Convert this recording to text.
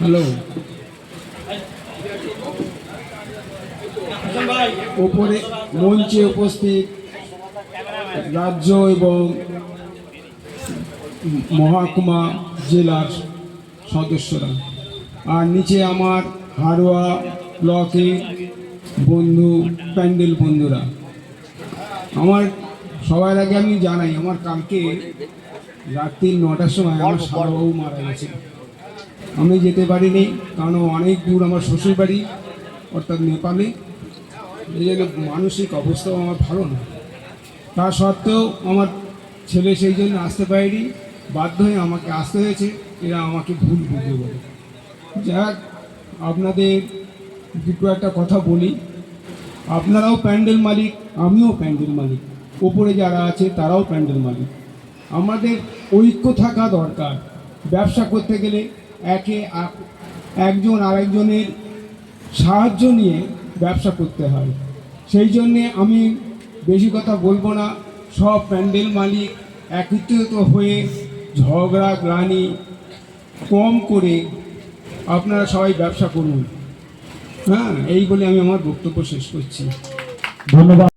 Hello, ওপরে মঞ্চে উপস্থিত রাজ্য এবং মহকুমা জেলার সদস্যরা, আর নিচে আমার হারোয়া ব্লকে বন্ধু, প্যান্ডেল বন্ধুরা, আমার সবার আগে আমি জানাই, আমার কালকে রাত্রি 9টার সময় আমার সারাবাবু মারা গেছে। আমি যেতে পারিনি, কারণ অনেক দূর আমার শ্বশুরবাড়ি, অর্থাৎ নেপালে। এই জন্য মানসিক অবস্থাও আমার ভালো না। তা সত্ত্বেও আমার ছেলে সেই জন্য আসতে পারেনি, বাধ্য হয়ে আমাকে আসতে হয়েছে। এরা আমাকে ভুল বুঝে বলে। যাক, আপনাদের দুটো একটা কথা বলি, আপনারাও প্যান্ডেল মালিক, আমিও প্যান্ডেল মালিক, ওপরে যারা আছে তারাও প্যান্ডেল মালিক। আমাদের ঐক্য থাকা দরকার। ব্যবসা করতে গেলে একজন আরেকজনের সাহায্য নিয়ে ব্যবসা করতে হয়। সেই জন্যে আমি বেশি কথা বলবো না। সব প্যান্ডেল মালিক একত্রিত হয়ে ঝগড়া গ্লানি কম করে আপনারা সবাই ব্যবসা করুন। হ্যাঁ, এই বলে আমি আমার বক্তব্য শেষ করছি। ধন্যবাদ।